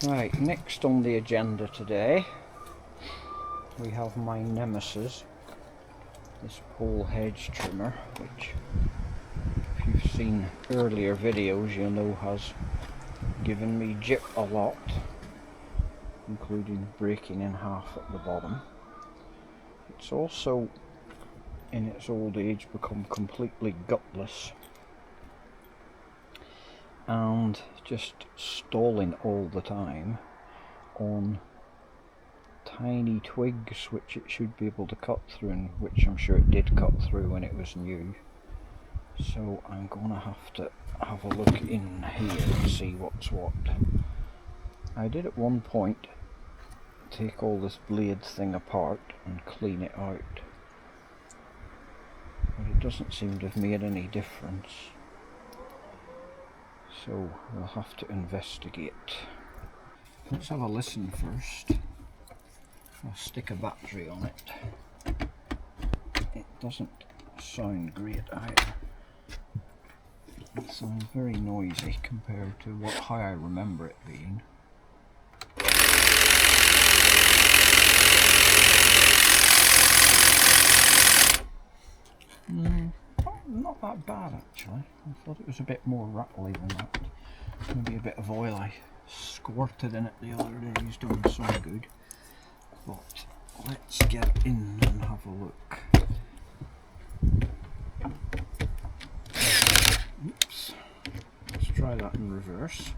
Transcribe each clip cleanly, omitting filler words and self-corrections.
Right, next on the agenda today we have my nemesis, this pole hedge trimmer, which if you've seen earlier videos you'll know has given me jip a lot, including breaking in half at the bottom. It's also in its old age become completely gutless and just stalling all the time on tiny twigs which it should be able to cut through, and which I'm sure it did cut through when it was new. So I'm gonna have to have a look in here and see what's what. I did at one point take all this blade thing apart and clean it out, but it doesn't seem to have made any difference. So we'll have to investigate. Let's have a listen first. I'll stick a battery on it. It doesn't sound great either. It sounds very noisy compared to how I remember it being. Not that bad actually. I thought it was a bit more rattly than that. Maybe a bit of oil I squirted in it the other day is doing some good. But let's get in and have a look. Oops. Let's try that in reverse.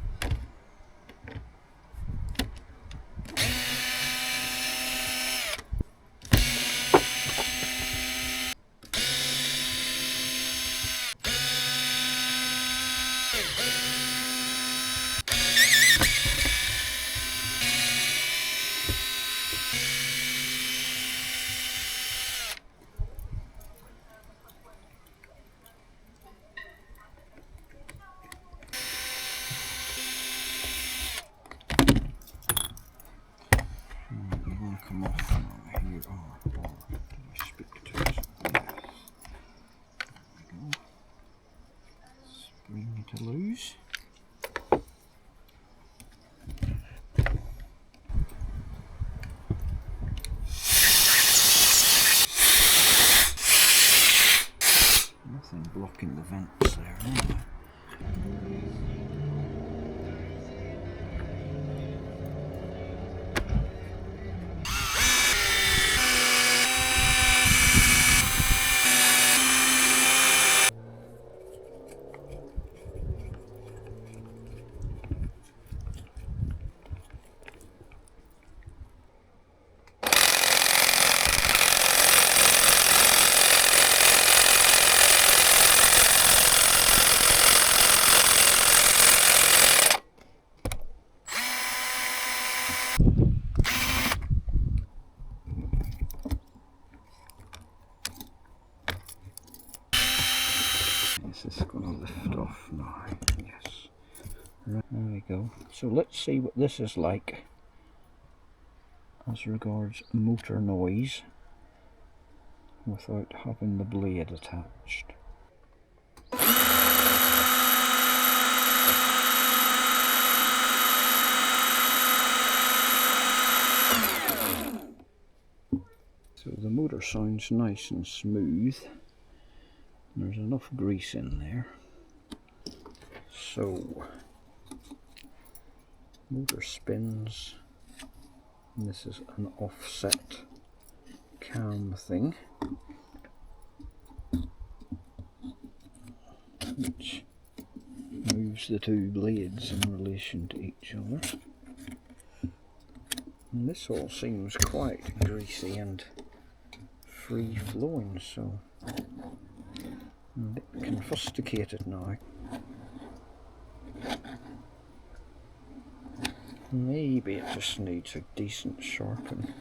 Come off from here. Or do I speak to it? Yes. There we go. Spring to lose. Nothing blocking the vents there, anyway. This is going to lift off now, yes. Right, there we go. So let's see what this is like as regards motor noise without having the blade attached. So the motor sounds nice and smooth. There's enough grease in there. So motor spins, and this is an offset cam thing which moves the two blades in relation to each other. And this all seems quite greasy and free flowing, so I'm a bit confusticated now. Maybe it just needs a decent sharpen.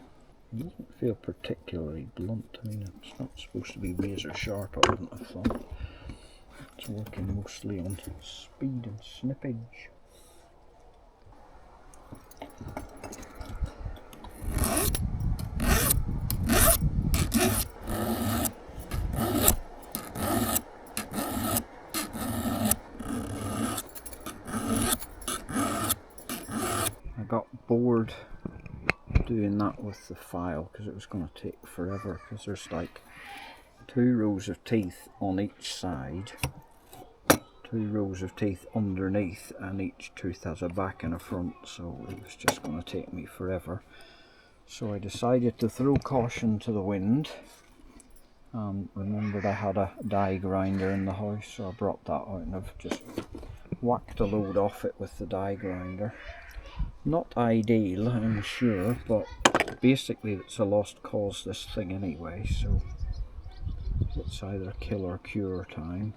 It doesn't feel particularly blunt. I mean, it's not supposed to be razor sharp, I wouldn't have thought. It's working mostly on speed and snippage. got bored doing that with the file because it was going to take forever, because there's like 2 rows of teeth on each side, 2 rows of teeth underneath, and each tooth has a back and a front, so it was just going to take me forever. So I decided to throw caution to the wind, and remembered I had a die grinder in the house, so I brought that out and I've just whacked a load off it with the die grinder. Not ideal, I'm sure, but basically it's a lost cause, this thing anyway, so it's either kill or cure time.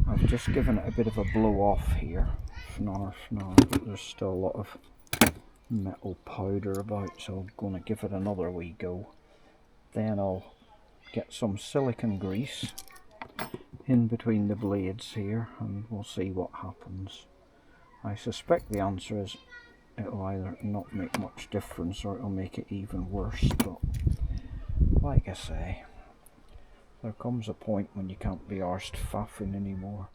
I've just given it a bit of a blow off here, fnar fnar, but there's still a lot of metal powder about, so I'm going to give it another wee go. Then I'll get some silicone grease in between the blades here and we'll see what happens. I suspect the answer is it'll either not make much difference or it'll make it even worse, but like I say, there comes a point when you can't be arsed faffing anymore.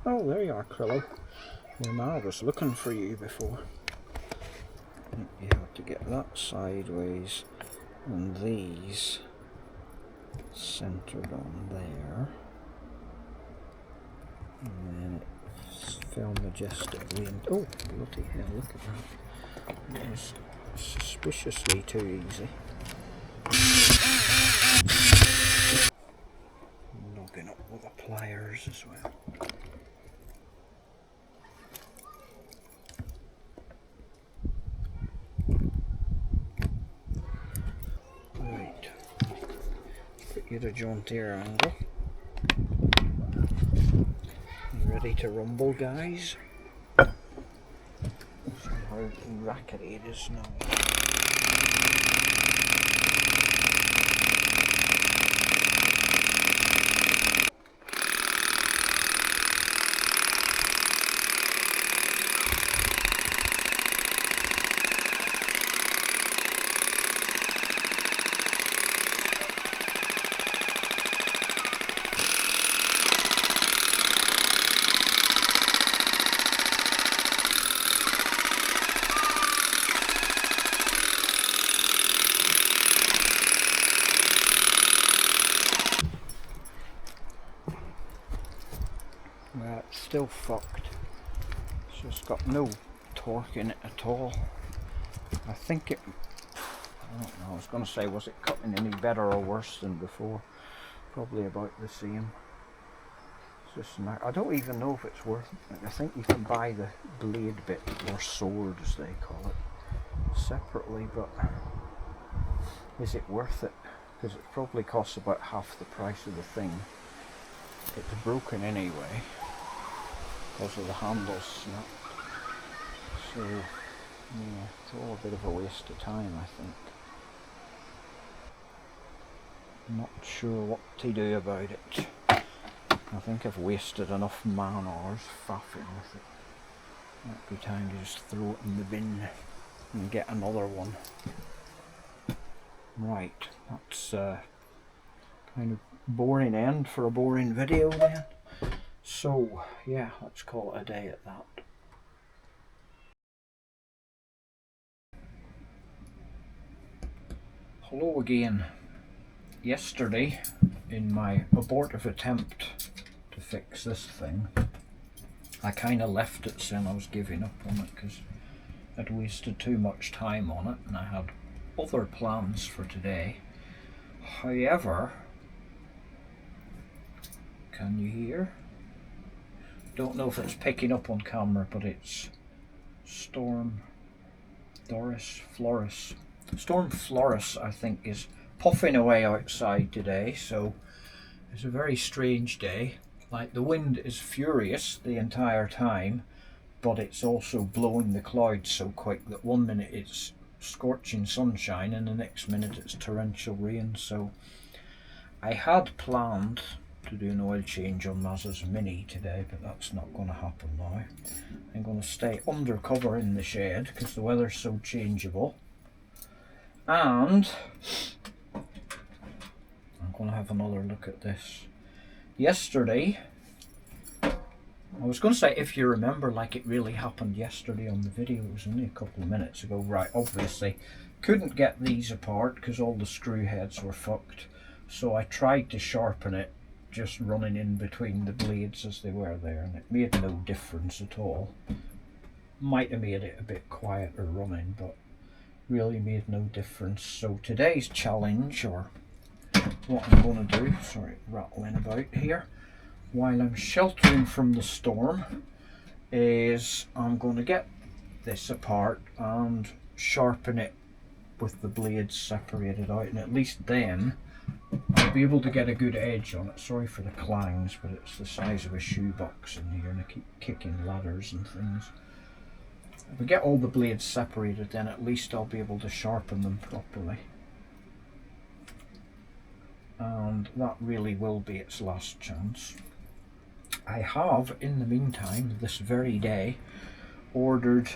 Oh, there you are, Krillo. Well, I was looking for you before. You have to get that sideways and these centered on there. And then it fell majestically and oh, bloody hell, look at that. That was suspiciously too easy. Nogging up with the pliers as well. Right, put you to jauntier angle. You ready to rumble, guys? See how rackety it is now. Well, it's still fucked. It's just got no torque in it at all. I think it, I don't know, I was going to say, was it cutting any better or worse than before? Probably about the same. It's just not, I don't even know if it's worth it. I think you can buy the blade bit, or sword as they call it, separately, but is it worth it? Because it probably costs about half the price of the thing. It's broken anyway because of the handle snap, so yeah, it's all a bit of a waste of time, I think. Not sure what to do about it. I think I've wasted enough man hours faffing with it. Might be time to just throw it in the bin and get another one. Right, that's kind of boring end for a boring video then. So yeah, let's call it a day at that. Hello again. Yesterday, in my abortive attempt to fix this thing, I kind of left it saying I was giving up on it because I'd wasted too much time on it and I had other plans for today. However, can you hear? Don't know if it's picking up on camera, but it's Storm Floris, I think, is puffing away outside today, so It's a very strange day. Like, the wind is furious the entire time, but it's also blowing the clouds so quick that one minute it's scorching sunshine and the next minute it's torrential rain. So I had planned to do an oil change on Mazda's Mini today, but that's not going to happen now. I'm going to stay undercover in the shed because the weather's so changeable, and I'm going to have another look at this. Yesterday, I was going to say, if you remember, like it really happened yesterday on the video. It was only a couple of minutes ago. Right, obviously couldn't get these apart because all the screw heads were fucked, so I tried to sharpen it just running in between the blades as they were there, and it made no difference at all. Might have made it a bit quieter running, but really made no difference. So today's challenge, or what I'm going to do, sorry, rattling about here while I'm sheltering from the storm, is I'm going to get this apart and sharpen it with the blades separated out, and at least then I'll be able to get a good edge on it. Sorry for the clangs, but it's the size of a shoebox in here and I keep kicking ladders and things. If we get all the blades separated, then at least I'll be able to sharpen them properly. And that really will be its last chance. I have, in the meantime, this very day, ordered,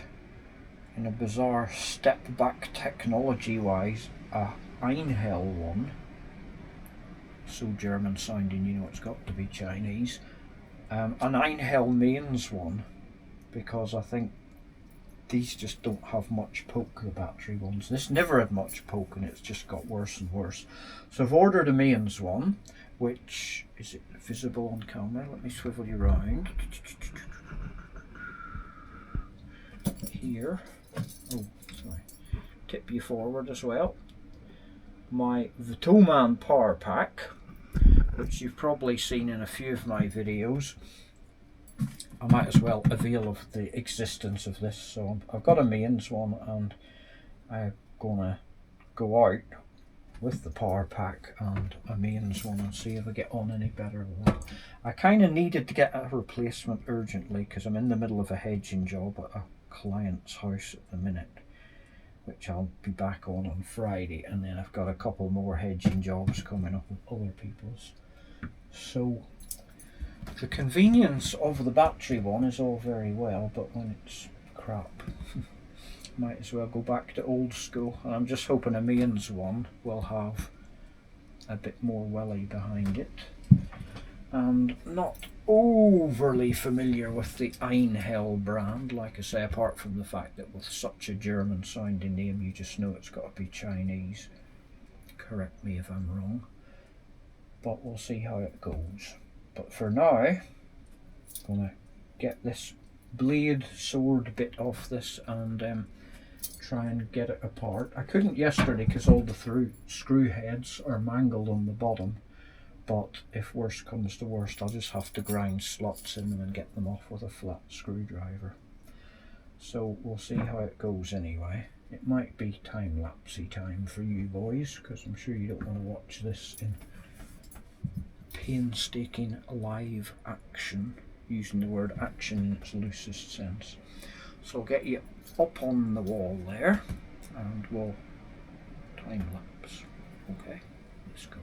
in a bizarre step back technology wise, a Einhell one. So German sounding, you know it's got to be Chinese. An Einhell mains one, because I think these just don't have much poke, the battery ones. This never had much poke and it's just got worse and worse. So I've ordered a mains one, which, is it visible on camera? Let me swivel you around. Here. Oh, sorry. Tip you forward as well. My Futile power pack, which you've probably seen in a few of my videos. I might as well avail of the existence of this. So I've got a mains one and I'm gonna go out with the power pack and a mains one and see if I get on any better with it. I kind of needed to get a replacement urgently because I'm in the middle of a hedging job at a client's house at the minute, which I'll be back on Friday, and then I've got a couple more hedging jobs coming up with other people's. So the convenience of the battery one is all very well, but when it's crap, might as well go back to old school. And I'm just hoping a mains one will have a bit more welly behind it. And not overly familiar with the Einhell brand, like I say, apart from the fact that with such a German sounding name you just know it's got to be Chinese. Correct me if I'm wrong, but we'll see how it goes. But for now, I'm gonna get this blade sword bit off this and try and get it apart. I couldn't yesterday because all the screw heads are mangled on the bottom, but if worst comes to worst, I'll just have to grind slots in them and get them off with a flat screwdriver. So we'll see how it goes anyway. It might be time-lapsey time for you boys, because I'm sure you don't want to watch this in painstaking live action, using the word action in its loosest sense. So I'll get you up on the wall there and we'll time lapse. Okay, let's go.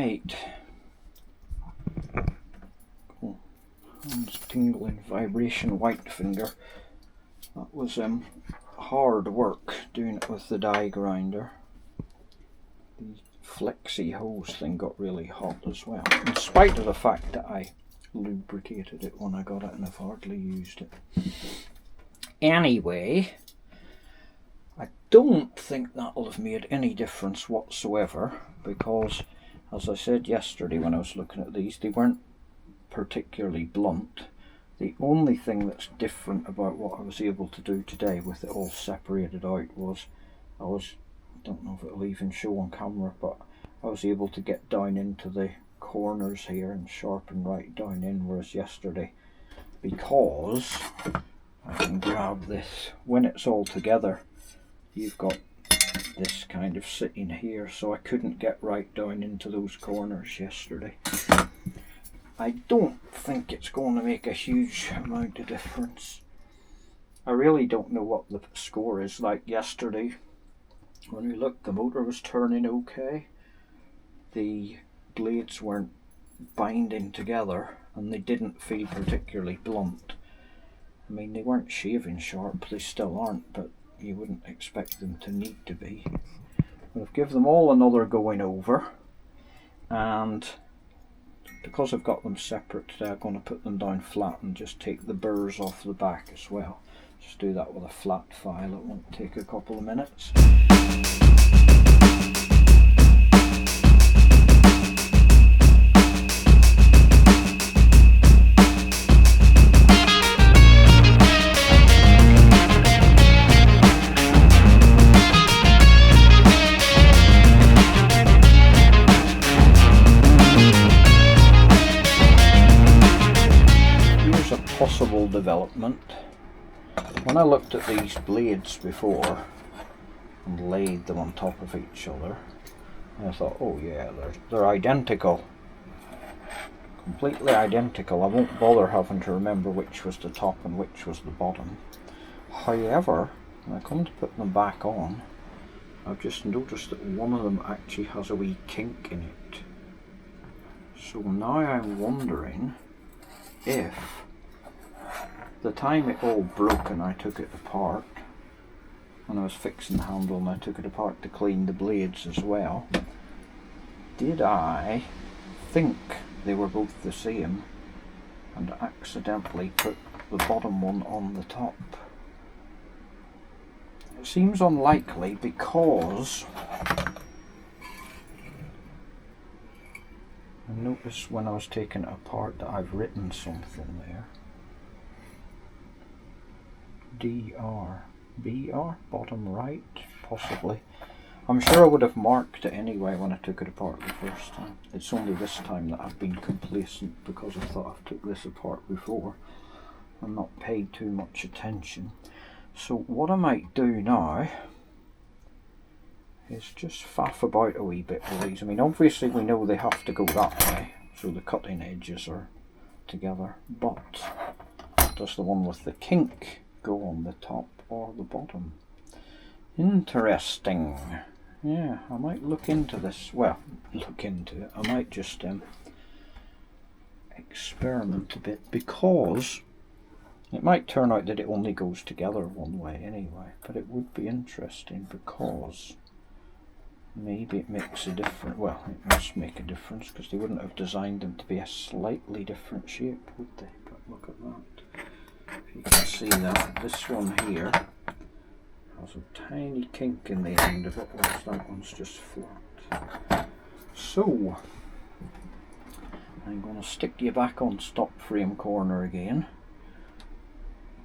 Right. Oh, hands tingling, vibration, white finger. That was hard work doing it with the die grinder. The flexi hose thing got really hot as well, in spite of the fact that I lubricated it when I got it and I've hardly used it. Anyway, I don't think that'll have made any difference whatsoever, because as I said yesterday when I was looking at these, they weren't particularly blunt. The only thing that's different about what I was able to do today with it all separated out was I don't know if it'll even show on camera, but I was able to get down into the corners here and sharpen right down in, whereas yesterday, because I can grab this, when it's all together, you've got this kind of sitting here, so I couldn't get right down into those corners yesterday. I don't think it's going to make a huge amount of difference. I really don't know what the score is like yesterday. When we looked, the motor was turning okay. The blades weren't binding together and they didn't feel particularly blunt. I mean, they weren't shaving sharp, they still aren't, but you wouldn't expect them to need to be. But I've given them all another going over, and because I've got them separate today, I'm going to put them down flat and just take the burrs off the back as well. Just do that with a flat file, it won't take a couple of minutes. Possible development. When I looked at these blades before and laid them on top of each other, I thought, oh yeah, they're identical, completely identical. I won't bother having to remember which was the top and which was the bottom. However, when I come to put them back on, I've just noticed that one of them actually has a wee kink in it. So now I'm wondering if the time it all broke and I took it apart, when I was fixing the handle and I took it apart to clean the blades as well, did I think they were both the same and accidentally put the bottom one on the top? It seems unlikely because I noticed when I was taking it apart that I've written something there. BR, bottom right, possibly. I'm sure I would have marked it anyway when I took it apart the first time. It's only this time that I've been complacent because I thought I took this apart before and not paid too much attention. So what I might do now is just faff about a wee bit with these. I mean, obviously we know they have to go that way, so the cutting edges are together, but does the one with the kink go on the top or the bottom? Interesting. Yeah, I might look into this. Well, look into it. I might just experiment a bit, because it might turn out that it only goes together one way anyway, but it would be interesting because maybe it makes a difference. Well, it must make a difference because they wouldn't have designed them to be a slightly different shape, would they? But look at that. If you can see that, this one here has a tiny kink in the end of it, whereas that one's just flat. So, I'm going to stick you back on stop frame corner again,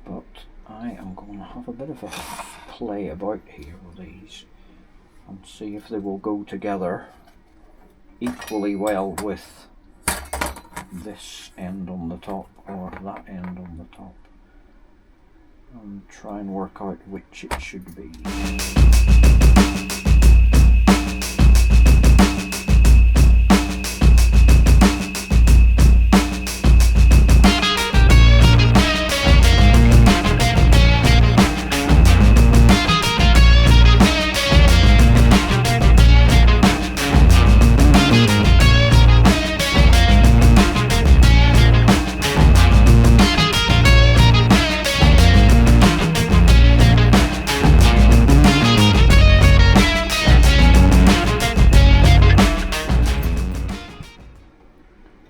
but I am going to have a bit of a play about here with these and see if they will go together equally well with this end on the top or that end on the top, and try and work out which it should be.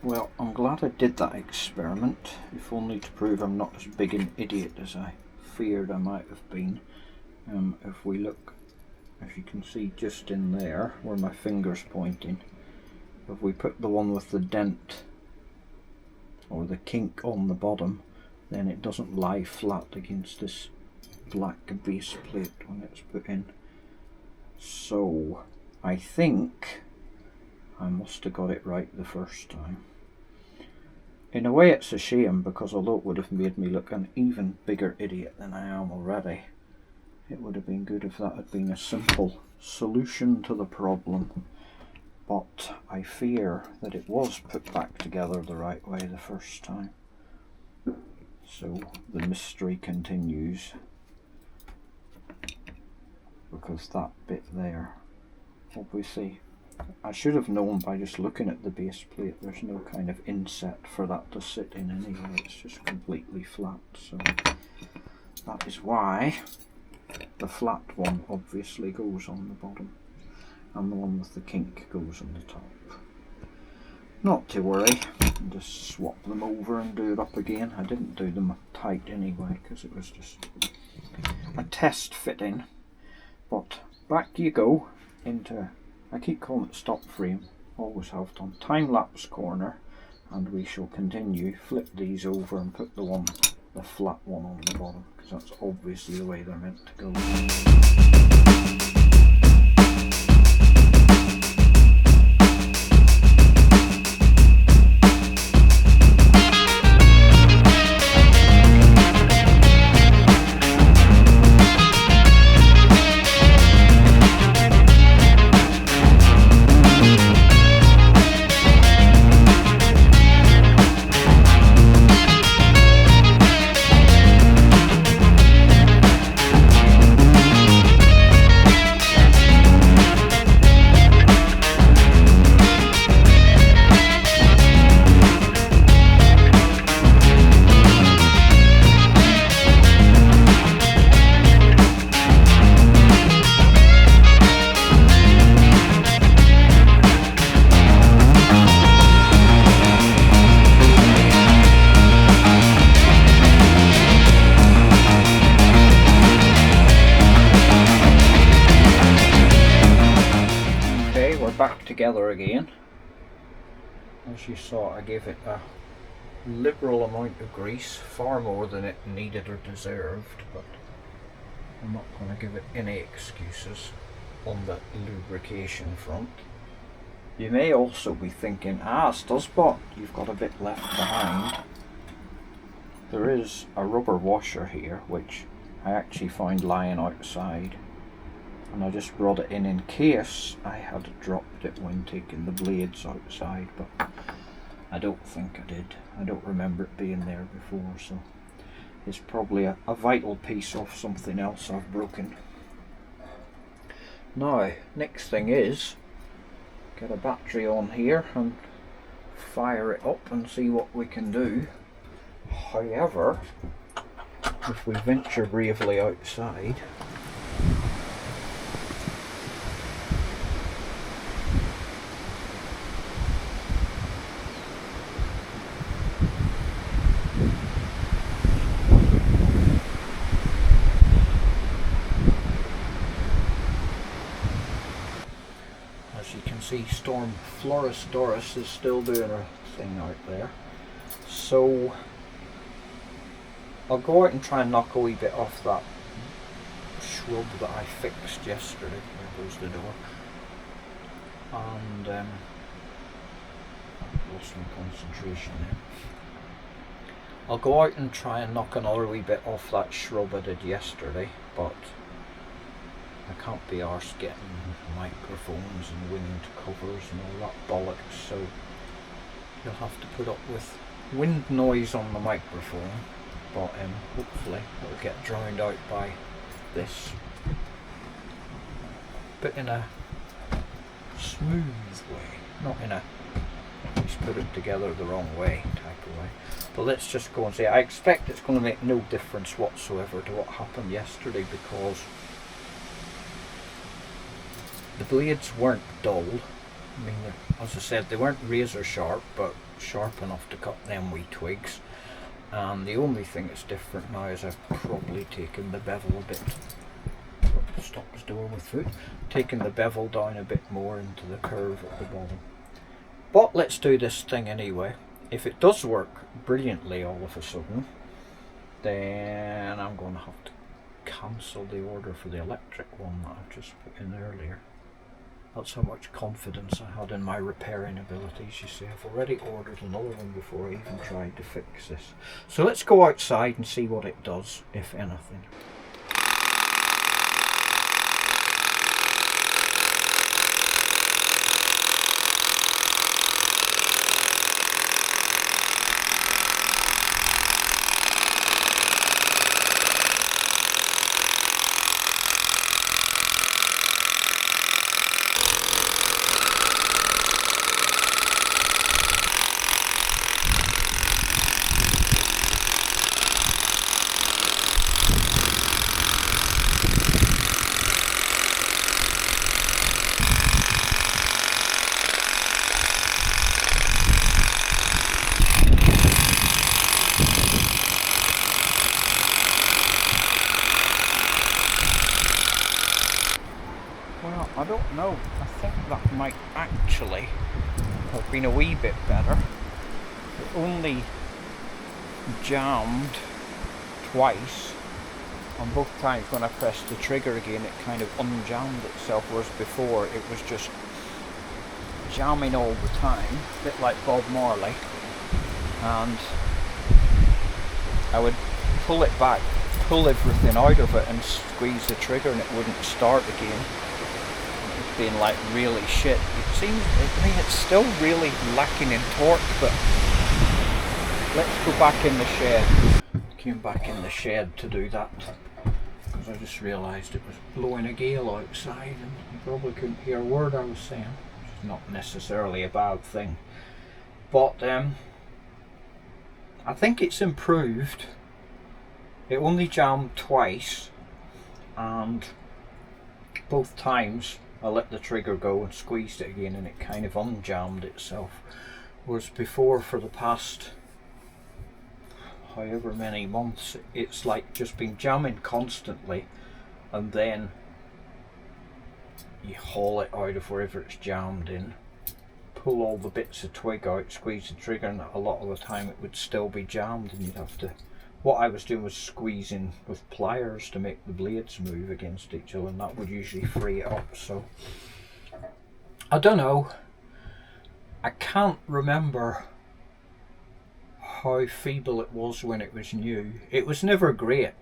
Well, I'm glad I did that experiment, if only to prove I'm not as big an idiot as I feared I might have been. If we look, as you can see just in there, where my finger's pointing, if we put the one with the dent or the kink on the bottom, then it doesn't lie flat against this black base plate when it's put in. So I think I must have got it right the first time. In a way it's a shame, because although it would have made me look an even bigger idiot than I am already, it would have been good if that had been a simple solution to the problem. But I fear that it was put back together the right way the first time. So the mystery continues, because that bit there, obviously, I should have known by just looking at the base plate, there's no kind of inset for that to sit in anyway, it's just completely flat. So that is why the flat one obviously goes on the bottom and the one with the kink goes on the top. Not to worry, I'll just swap them over and do it up again. I didn't do them tight anyway because it was just a test fitting. But back you go into, I keep calling it stop frame, always have done, time-lapse corner, and we shall continue. Flip these over and put the flat one on the bottom, because that's obviously the way they're meant to go. Back together again. As you saw, I gave it a liberal amount of grease, far more than it needed or deserved, but I'm not going to give it any excuses on the lubrication front. You may also be thinking, Stuzzbot, you've got a bit left behind. There is a rubber washer here, which I actually found lying outside, and I just brought it in case I had dropped it when taking the blades outside, but I don't think I did. I don't remember it being there before, so it's probably a vital piece of something else I've broken. Now, next thing is get a battery on here and fire it up and see what we can do. However, if we venture bravely outside, see Storm Floris Doris is still doing her thing out there, so I'll go out and try and knock a wee bit off that shrub that I fixed yesterday. There goes the door, and I've lost some concentration there. I'll go out and try and knock another wee bit off that shrub I did yesterday, but I can't be arsed getting microphones and wind covers and all that bollocks, so you'll have to put up with wind noise on the microphone, but hopefully it'll get drowned out by this, but in a smooth way, not in a just put it together the wrong way type of way. But let's just go and see. I expect it's going to make no difference whatsoever to what happened yesterday, because the blades weren't dull, I mean, as I said, they weren't razor sharp, but sharp enough to cut them wee twigs. And the only thing that's different now is I've probably taken the bevel a bit. Stop his door with foot. Taking the bevel down a bit more into the curve at the bottom. But let's do this thing anyway. If it does work brilliantly all of a sudden, then I'm going to have to cancel the order for the electric one that I've just put in earlier. That's how much confidence I had in my repairing abilities. You see, I've already ordered another one before I even tried to fix this. So let's go outside and see what it does, if anything. Well, I don't know. I think that might actually have been a wee bit better. It only jammed twice. On both times when I pressed the trigger again, it kind of unjammed itself, whereas before it was just jamming all the time, a bit like Bob Marley. And I would pull it back, pull everything out of it and squeeze the trigger and it wouldn't start again. Being like really shit. It seems, I mean, it's still really lacking in torque, but let's go back in the shed. Came back in the shed to do that because I just realised it was blowing a gale outside and you probably couldn't hear a word I was saying, which is not necessarily a bad thing. But I think it's improved. It only jammed twice, and both times I let the trigger go and squeezed it again and it kind of unjammed itself. Whereas before, for the past however many months, it's like just been jamming constantly, and then you haul it out of wherever it's jammed in, pull all the bits of twig out, squeeze the trigger, and a lot of the time it would still be jammed and you'd have to, what I was doing was squeezing with pliers to make the blades move against each other, and that would usually free it up. So I don't know, I can't remember how feeble it was when it was new. It was never great.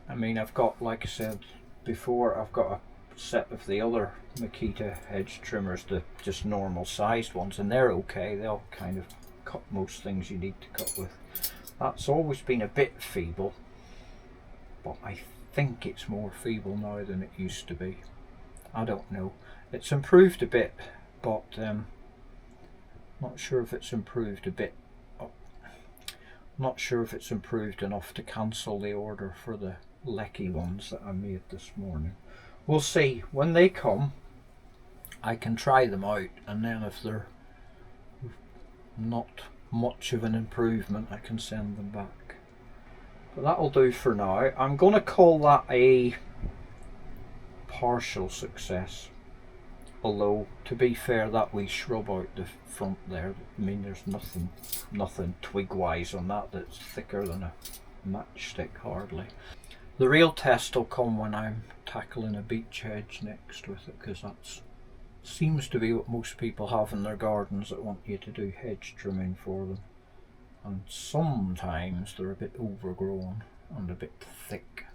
I mean, I've got, like I said before, I've got a set of the other Makita Hedge trimmers, the just normal sized ones, and they're okay. They'll kind of cut most things you need to cut with. That's always been a bit feeble, but I think it's more feeble now than it used to be. I don't know. It's improved a bit, but not sure if it's improved a bit. Not sure if it's improved enough to cancel the order for the Lecky ones that I made this morning. We'll see. When they come, I can try them out, and then if they're not much of an improvement, I can send them back. But that'll do for now. I'm going to call that a partial success, although to be fair, that wee shrub out the front there, I mean, there's nothing twig wise on that that's thicker than a matchstick hardly. The real test will come when I'm tackling a beech hedge next with it, because that seems to be what most people have in their gardens that want you to do hedge trimming for them, and sometimes they're a bit overgrown and a bit thick,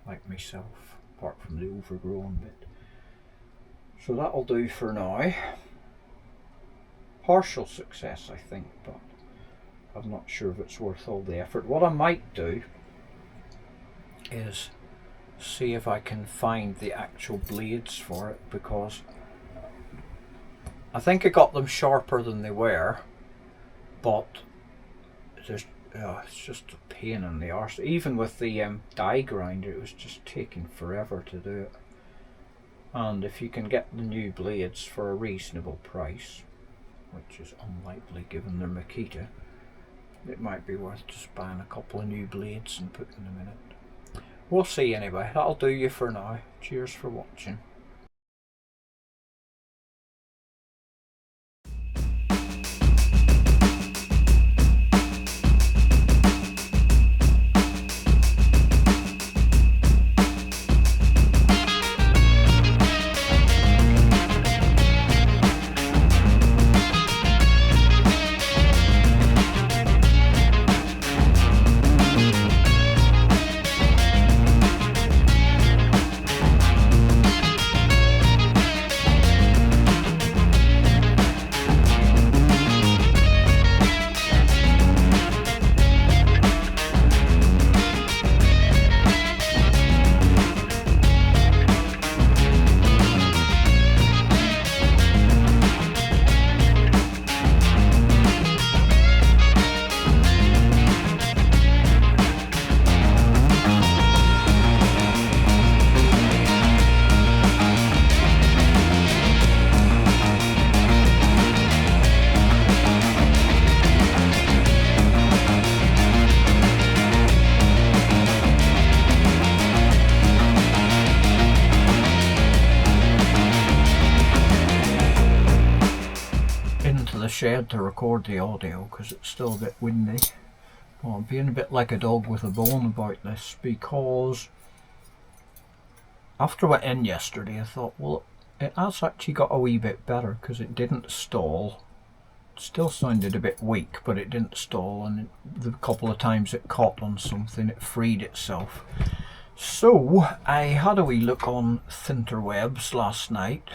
like myself, apart from the overgrown bit. So that'll do for now. Partial success, I think, but I'm not sure if it's worth all the effort. What I might do is see if I can find the actual blades for it, because I think I got them sharper than they were, but there's it's just a pain in the arse. Even with the die grinder, it was just taking forever to do it. and if you can get the new blades for a reasonable price, which is unlikely given their Makita, it might be worth just buying a couple of new blades and putting them in it. We'll see anyway. That'll do you for now. Cheers for watching. The shed to record the audio because it's still a bit windy. Well, I'm being a bit like a dog with a bone about this, because after I went in yesterday I thought, well, it has actually got a wee bit better because it didn't stall. It still sounded a bit weak, but it didn't stall, and the couple of times it caught on something it freed itself. So I had a wee look on Thinterwebs last night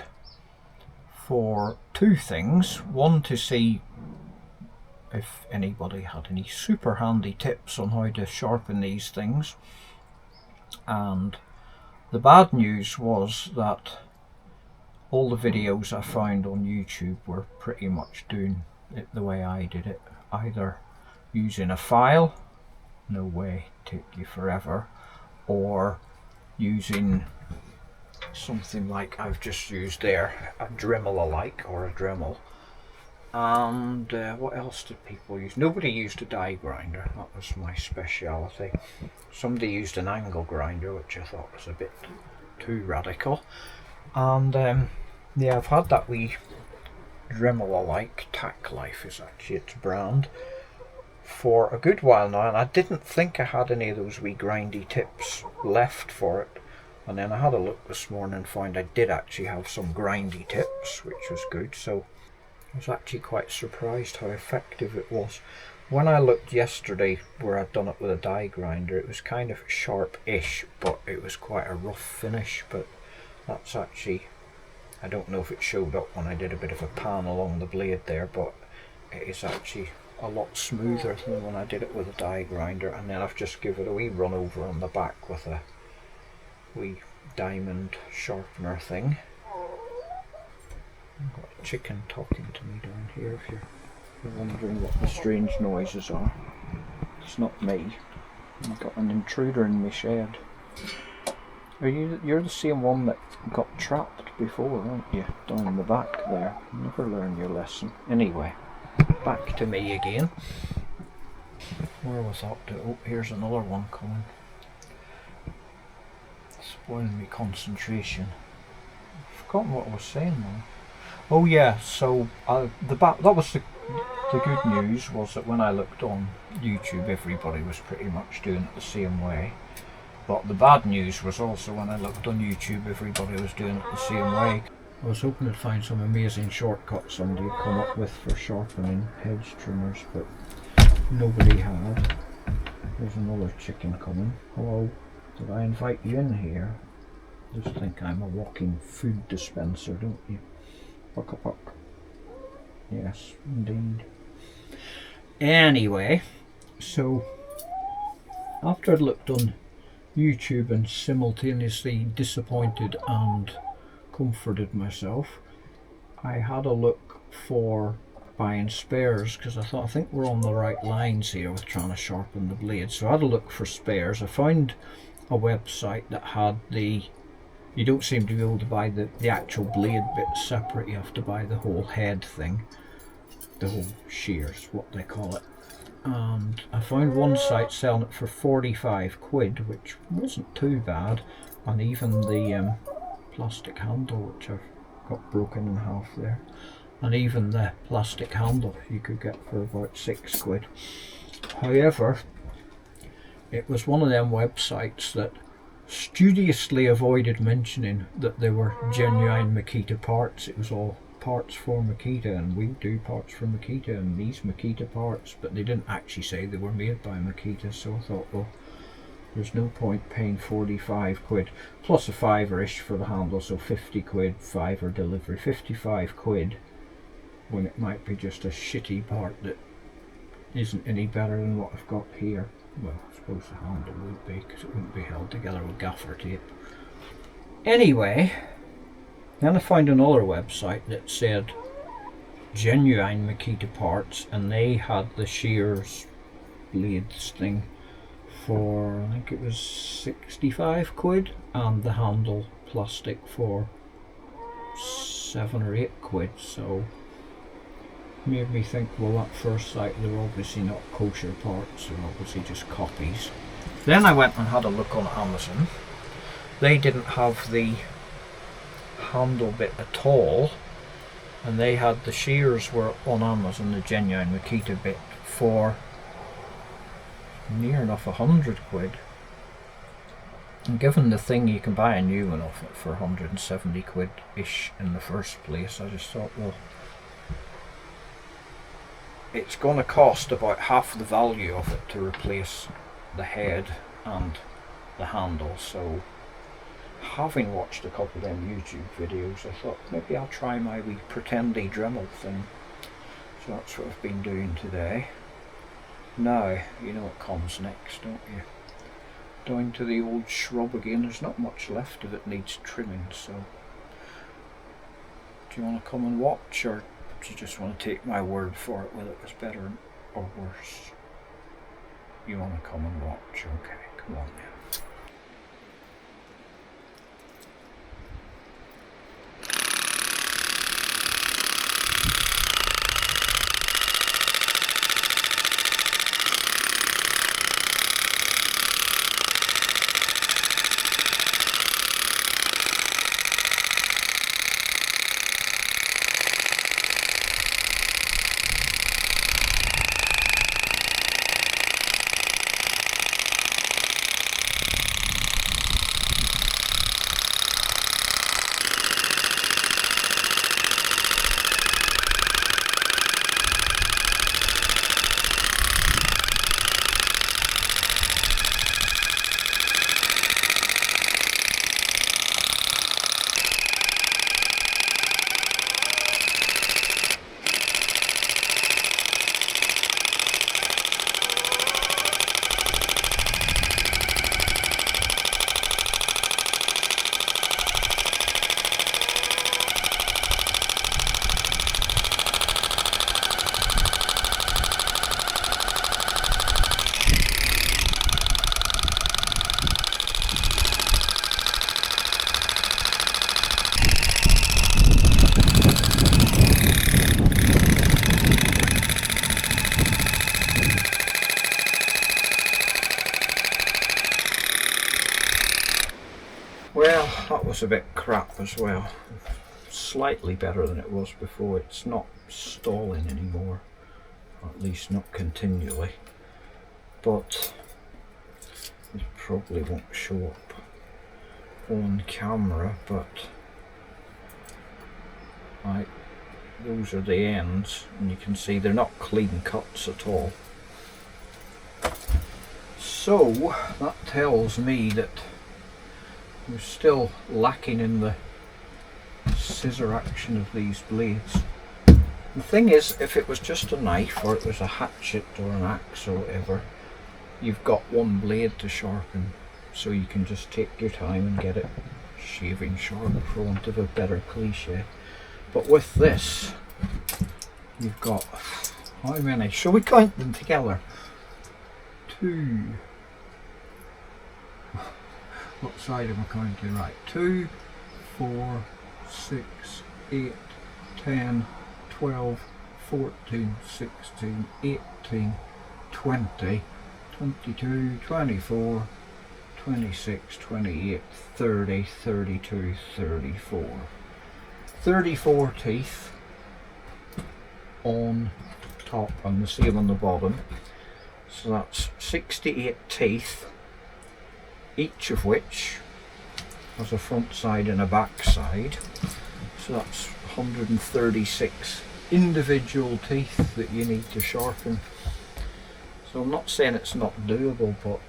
for two things. One, to see if anybody had any super handy tips on how to sharpen these things, and the bad news was that all the videos I found on YouTube were pretty much doing it the way I did it, either using a file, no way, take you forever, or using something like I've just used there, a Dremel alike, or a Dremel. And what else did people use? Nobody used a die grinder, that was my speciality. Somebody used an angle grinder, which I thought was a bit too radical. And yeah, I've had that wee Dremel alike, Tack Life is actually its brand, for a good while now, and I didn't think I had any of those wee grindy tips left for it. And then I had a look this morning and found I did actually have some grindy tips, which was good. So I was actually quite surprised how effective it was. When I looked yesterday where I'd done it with a die grinder, it was kind of sharp-ish, but it was quite a rough finish. But that's actually, I don't know if it showed up when I did a bit of a pan along the blade there, but it is actually a lot smoother than when I did it with a die grinder. And then I've just given it a wee run over on the back with a wee diamond sharpener thing. I've got a chicken talking to me down here if you're wondering what the strange noises are. It's not me. I've got an intruder in my shed. You're the same one that got trapped before, aren't you? Down in the back there. You never learn your lesson. Anyway, back to me again. Where was that? Oh, here's another one coming. Spoiling me concentration. I've forgotten what I was saying now. Oh yeah, so that was the good news, was that when I looked on YouTube everybody was pretty much doing it the same way. But the bad news was also when I looked on YouTube everybody was doing it the same way. I was hoping to find some amazing shortcuts somebody had come up with for sharpening hedge trimmers, but nobody had. There's another chicken coming. Hello. Did I invite you in here? Just think I'm a walking food dispenser, don't you? Buck a buck. Yes, indeed. Anyway, so after I'd looked on YouTube and simultaneously disappointed and comforted myself, I had a look for buying spares, because I think we're on the right lines here with trying to sharpen the blade. So I had a look for spares. I found a website that had the you don't seem to be able to buy the actual blade bit separate. You have to buy the whole head thing, the whole shears, what they call it. And I found one site selling it for 45 quid, which wasn't too bad, and even the plastic handle, which I've got broken in half there, and even the plastic handle you could get for about 6 quid. However, it was one of them websites that studiously avoided mentioning that they were genuine Makita parts. It was all parts for Makita, and we do parts for Makita, and these Makita parts, but they didn't actually say they were made by Makita, so I thought, well, there's no point paying 45 quid plus a fiver-ish for the handle, so 50 quid, fiver delivery, 55 quid, when it might be just a shitty part that isn't any better than what I've got here. Well, I suppose the handle would be, because it wouldn't be held together with gaffer tape. Anyway, then I found another website that said genuine Makita parts, and they had the shears blades thing for, I think it was 65 quid, and the handle plastic for 7 or 8 quid, so made me think, well, that first site, they're obviously not kosher parts, they're obviously just copies. Then I went and had a look on Amazon. They didn't have the handle bit at all, and they had the shears were on Amazon, the genuine Makita bit, for near enough 100 quid. And given the thing you can buy a new one off it for 170 quid ish in the first place, I just thought, well, it's going to cost about half the value of it to replace the head and the handle. So having watched a couple of them YouTube videos, I thought maybe I'll try my wee pretendy Dremel thing. So that's what I've been doing today. Now, you know what comes next, don't you? Down to the old shrub again. There's not much left of it, needs trimming, so do you want to come and watch, or do you just want to take my word for it whether it was better or worse? You want to come and watch? Okay, come on then. Well, that was a bit crap as well. Slightly better than it was before. It's not stalling anymore, or at least not continually. But it probably won't show up on camera, but those are the ends, and you can see they're not clean cuts at all. So that tells me that we're still lacking in the scissor action of these blades. The thing is, if it was just a knife, or it was a hatchet or an axe or whatever, you've got one blade to sharpen, so you can just take your time and get it shaving sharp, for want of a better cliche. But with this, you've got, how many? Shall we count them together? 2. What side am I counting? Right, 2, 4, 6, 8, 10, 12, 14, 16, 18, 20, 22, 24, 26, 28, 30, 32, 34. 34 teeth on top and the same on the bottom. So that's 68 teeth, each of which has a front side and a back side. So that's 136 individual teeth that you need to sharpen. So I'm not saying it's not doable, but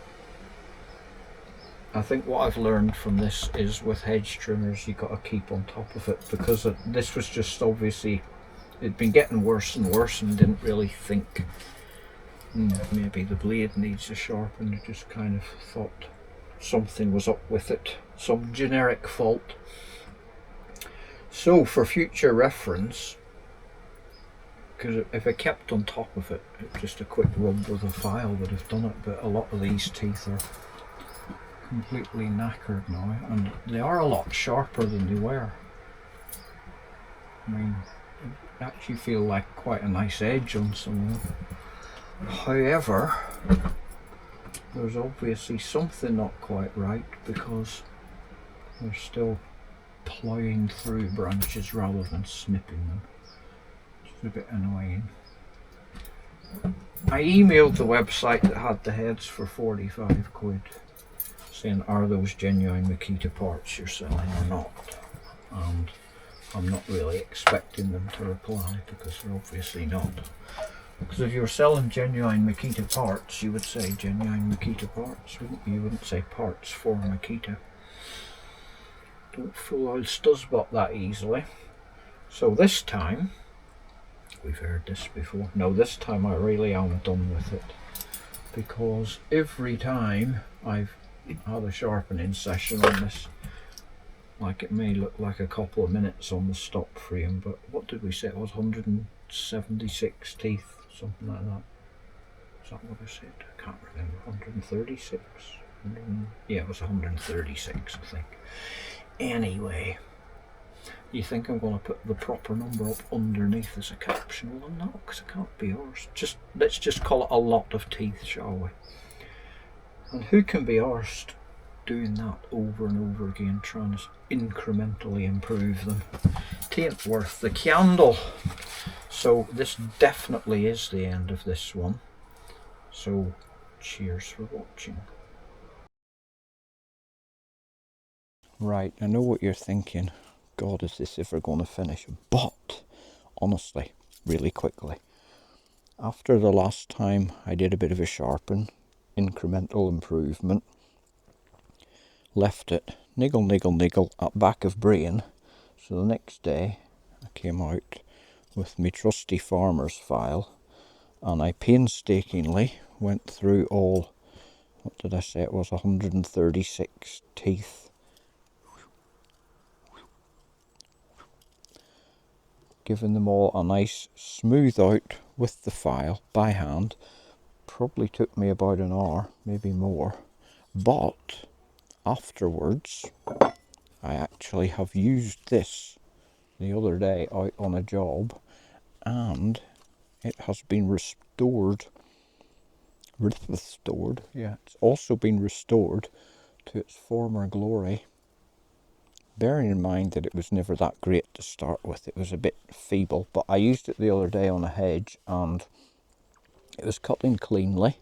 I think what I've learned from this is with hedge trimmers you've got to keep on top of it, because this was just obviously, it'd been getting worse and worse and didn't really think maybe the blade needs a sharpen. I just kind of thought something was up with it, some generic fault. So for future reference, because if I kept on top of it, just a quick rub with a file would have done it, but a lot of these teeth are completely knackered now, and they are a lot sharper than they were. I mean, I actually feel like quite a nice edge on some of them. However, there's obviously something not quite right, because they're still ploughing through branches rather than snipping them, which is a bit annoying. I emailed the website that had the heads for 45 quid. Saying, are those genuine Makita parts you're selling or not? And I'm not really expecting them to reply, because they're obviously not. Because if you were selling genuine Makita parts, you would say genuine Makita parts, wouldn't you? You wouldn't say parts for Makita. Don't fool old Stuzzbot that easily. So this time, we've heard this before. No, this time I really am done with it, because every time I've had a sharpening session on this, like, it may look like a couple of minutes on the stop frame, but what did we say it was? 176 teeth, something like that. Is that what I said? I can't remember. 136? Yeah, it was 136, I think. Anyway, you think I'm going to put the proper number up underneath as a caption? Well, I'm not, because it can't be ours. Let's just call it a lot of teeth, shall we? And who can be arsed doing that over and over again, trying to incrementally improve them? Tain't worth the candle. So this definitely is the end of this one. So cheers for watching. Right, I know what you're thinking. God, is this ever going to finish? But honestly, really quickly, after the last time I did a bit of a sharpen, incremental improvement, left it niggle niggle niggle at back of brain. So the next day I came out with my trusty farmer's file, and I painstakingly went through all, what did I say it was, 136 teeth, giving them all a nice smooth out with the file by hand. Probably took me about an hour, maybe more, but afterwards I actually have used this the other day out on a job, and it has been restored, yeah, it's also been restored to its former glory, bearing in mind that it was never that great to start with. It was a bit feeble, but I used it the other day on a hedge and it was cut in cleanly,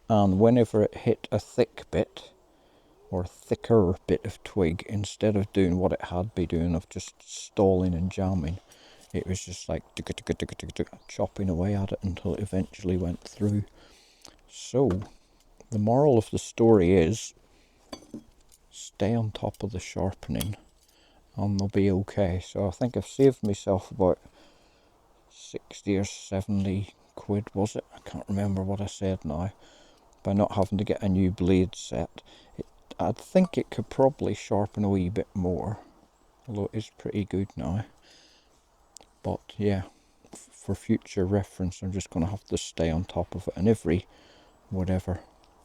and whenever it hit a thick bit or thicker bit of twig, instead of doing what it had been doing of just stalling and jamming, it was just like chopping away at it until it eventually went through. So the moral of the story is, stay on top of the sharpening and they'll be okay. So I think I've saved myself about 60 or 70 quid, was it? I can't remember what I said now, by not having to get a new blade set. I think it could probably sharpen a wee bit more, although it is pretty good now. But yeah, for future reference, I'm just going to have to stay on top of it, and every whatever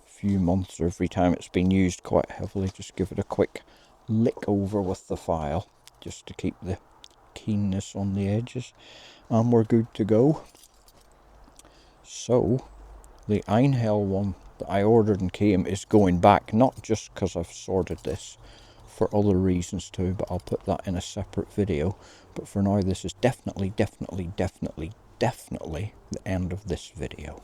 few months or every time it's been used quite heavily, just give it a quick lick over with the file, just to keep the keenness on the edges, and we're good to go. So the Einhell one that I ordered and came is going back, not just because I've sorted this, for other reasons too, but I'll put that in a separate video. But for now, this is definitely the end of this video.